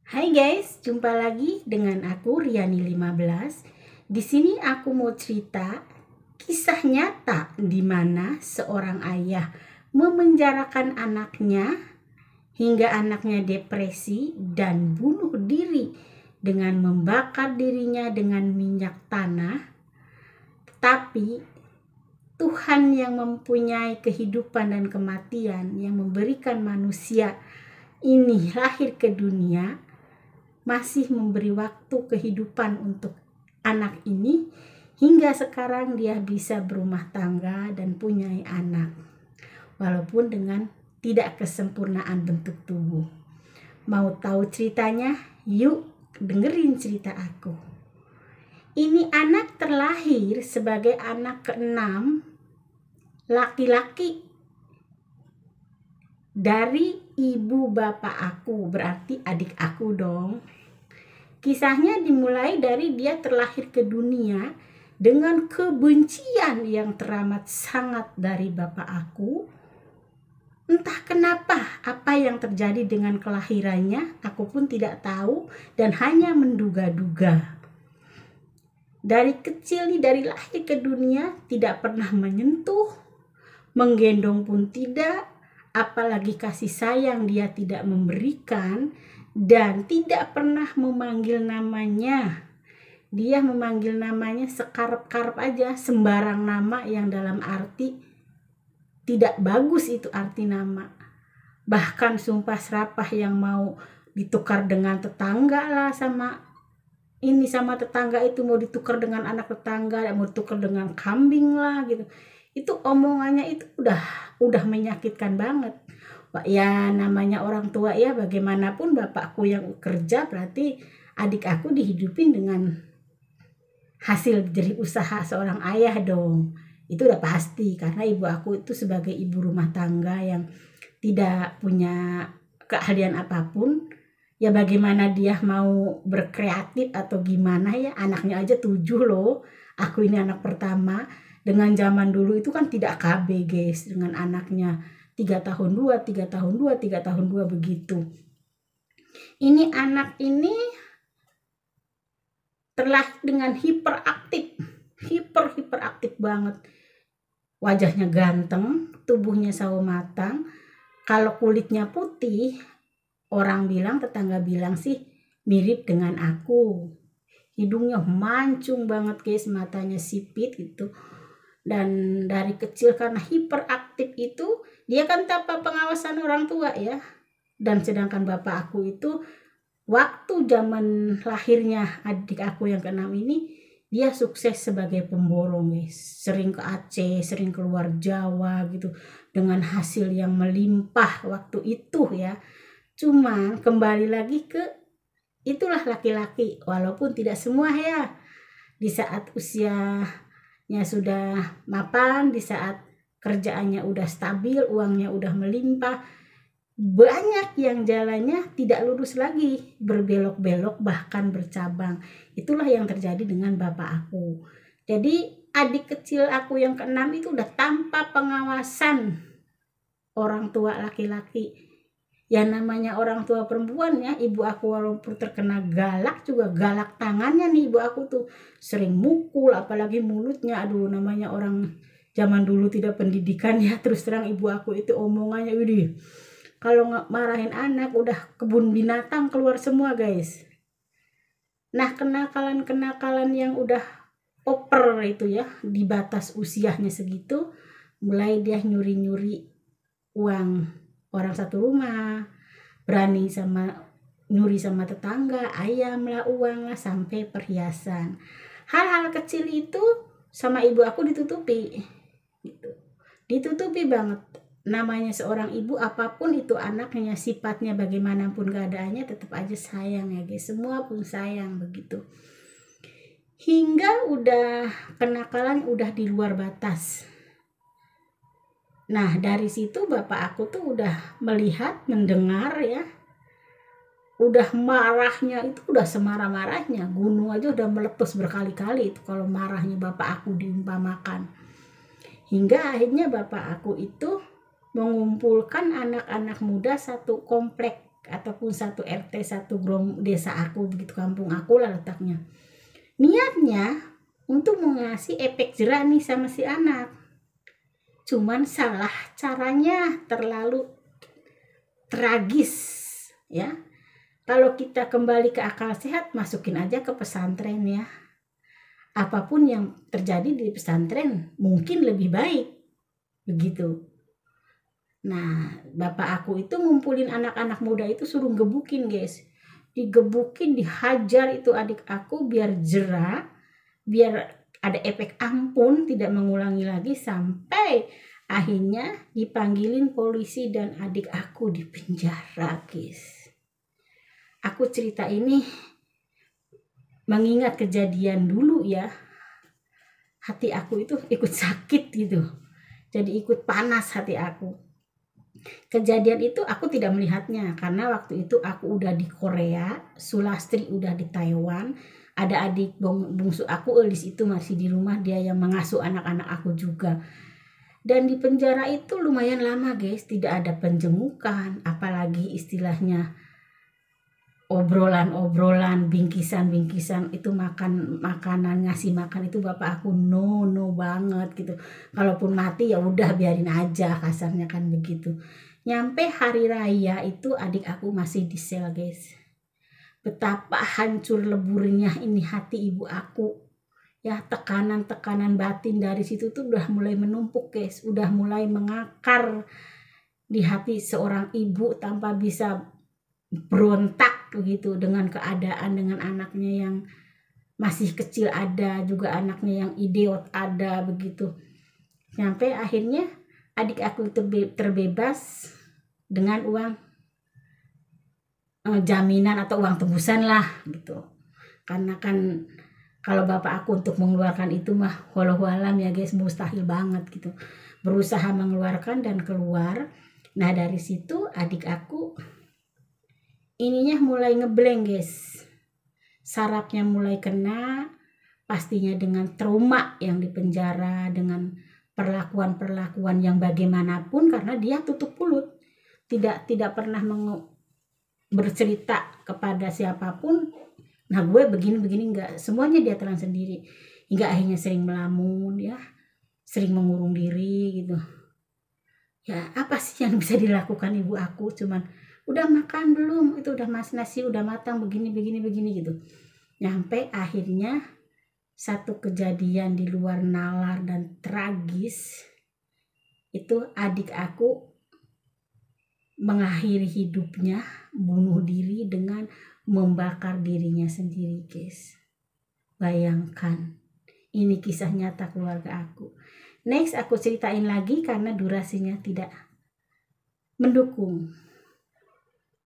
Hai guys, jumpa lagi dengan aku Riani 15. Di sini aku mau cerita kisah nyata di mana seorang ayah memenjarakan anaknya hingga anaknya depresi dan bunuh diri dengan membakar dirinya dengan minyak tanah. Tapi Tuhan yang mempunyai kehidupan dan kematian, yang memberikan manusia ini lahir ke dunia, masih memberi waktu kehidupan untuk anak ini hingga sekarang dia bisa berumah tangga dan punya anak walaupun dengan tidak kesempurnaan bentuk tubuh. Mau tahu ceritanya? Yuk dengerin cerita aku. Ini anak terlahir sebagai anak keenam laki-laki dari ibu bapak aku, berarti adik aku dong. Kisahnya dimulai dari dia terlahir ke dunia dengan kebencian yang teramat sangat dari bapak aku. Entah kenapa, apa yang terjadi dengan kelahirannya, aku pun tidak tahu dan hanya menduga-duga. Dari kecil nih, dari lahir ke dunia, tidak pernah menyentuh, menggendong pun tidak, apalagi kasih sayang dia tidak memberikan. Dan tidak pernah memanggil namanya. Dia memanggil namanya sekarep-karep aja, sembarang nama yang dalam arti tidak bagus itu arti nama. Bahkan sumpah serapah yang mau ditukar dengan tetangga lah, sama tetangga itu mau ditukar dengan anak tetangga, mau ditukar dengan kambing lah gitu. Itu omongannya itu udah menyakitkan banget. Ya namanya orang tua ya, bagaimanapun bapakku yang kerja, berarti adik aku dihidupin dengan hasil dari usaha seorang ayah dong. Itu udah pasti, karena ibu aku itu sebagai ibu rumah tangga yang tidak punya keahlian apapun. Ya bagaimana dia mau berkreatif atau gimana ya, anaknya aja 7 loh. Aku ini anak pertama. Dengan zaman dulu itu kan tidak KB guys, dengan anaknya 3 tahun 2, 3 tahun 2, 3 tahun 2 begitu. Ini anak ini terlahir dengan hiperaktif banget. Wajahnya ganteng, tubuhnya sawo matang. Kalau kulitnya putih, tetangga bilang sih mirip dengan aku. Hidungnya mancung banget guys, matanya sipit gitu. Dan dari kecil karena hiperaktif itu, dia kan tanpa pengawasan orang tua ya. Dan sedangkan bapak aku itu waktu zaman lahirnya adik aku yang keenam ini, dia sukses sebagai pemborong guys. Sering ke Aceh, sering keluar Jawa gitu, dengan hasil yang melimpah waktu itu ya. Cuman kembali lagi ke itulah laki-laki, walaupun tidak semua ya. Di saat usianya sudah mapan, di saat kerjaannya udah stabil, uangnya udah melimpah, banyak yang jalannya tidak lurus lagi, berbelok-belok bahkan bercabang. Itulah yang terjadi dengan bapak aku. Jadi adik kecil aku yang keenam itu udah tanpa pengawasan orang tua laki-laki. Ya namanya orang tua perempuan ya, ibu aku walaupun terkena galak juga galak tangannya nih, ibu aku tuh sering mukul, apalagi mulutnya. Aduh, namanya orang zaman dulu tidak pendidikan ya, terus terang ibu aku itu omongannya widih, kalau marahin anak udah kebun binatang keluar semua guys. Nah, kenakalan yang udah over itu ya, di batas usianya segitu, mulai dia nyuri-nyuri uang orang satu rumah, berani nyuri sama tetangga, ayam lah, uang lah, sampai perhiasan. Hal-hal kecil itu sama ibu aku ditutupi gitu. Ditutupi banget. Namanya seorang ibu, apapun itu anaknya, sifatnya bagaimanapun keadaannya, tetap aja sayang ya guys. Semua pun sayang begitu. Hingga udah kenakalan udah di luar batas. Nah, dari situ bapak aku tuh udah melihat, mendengar ya. Udah marahnya itu udah semarah-marahnya. Gunung aja udah meletus berkali-kali itu kalau marahnya bapak aku diumpamakan. Hingga akhirnya bapak aku itu mengumpulkan anak-anak muda satu komplek ataupun satu RT, satu desa aku, begitu kampung aku lah letaknya. Niatnya untuk mengasih efek jerah nih sama si anak. Cuman salah caranya, terlalu tragis ya. Kalau kita kembali ke akal sehat, masukin aja ke pesantren ya. Apapun yang terjadi di pesantren mungkin lebih baik. Begitu. Nah, bapak aku itu ngumpulin anak-anak muda itu, suruh gebukin guys. Digebukin, dihajar itu adik aku biar jerah, biar ada efek ampun, tidak mengulangi lagi, sampai akhirnya dipanggilin polisi dan adik aku dipenjara guys. Aku cerita ini mengingat kejadian dulu ya. Hati aku itu ikut sakit gitu. Jadi ikut panas hati aku. Kejadian itu aku tidak melihatnya karena waktu itu aku udah di Korea, Sulastri udah di Taiwan, ada adik bungsu aku Elis itu masih di rumah, dia yang mengasuh anak-anak aku juga. Dan di penjara itu lumayan lama guys, tidak ada penjemukan, apalagi istilahnya obrolan-obrolan, bingkisan-bingkisan itu, makanan, ngasih makan itu bapak aku no banget gitu. Kalaupun mati ya udah biarin aja, kasarnya kan begitu. Nyampe hari raya itu adik aku masih di sel guys. Betapa hancur leburnya ini hati ibu aku. Ya, tekanan-tekanan batin dari situ tuh udah mulai menumpuk guys, udah mulai mengakar di hati seorang ibu tanpa bisa berontak begitu dengan keadaan, dengan anaknya yang masih kecil ada, juga anaknya yang idiot ada begitu. Sampai akhirnya adik aku terbebas dengan uang jaminan atau uang tebusan lah gitu. Karena kan kalau bapak aku untuk mengeluarkan itu mah walau alam ya guys, mustahil banget gitu. Berusaha mengeluarkan dan keluar. Nah dari situ adik aku ininya mulai ngeblank guys, sarafnya mulai kena, pastinya dengan trauma yang di penjara, dengan perlakuan yang bagaimanapun, karena dia tutup mulut, tidak pernah bercerita kepada siapapun. Nah gue begini enggak, semuanya dia telan sendiri, hingga akhirnya sering melamun ya, sering mengurung diri gitu. Ya apa sih yang bisa dilakukan ibu aku, cuman udah makan belum, itu udah nasi udah matang, begini gitu. Sampai akhirnya satu kejadian di luar nalar dan tragis, itu adik aku mengakhiri hidupnya, bunuh diri dengan membakar dirinya sendiri guys. Bayangkan, ini kisah nyata keluarga aku. Next aku ceritain lagi karena durasinya tidak mendukung.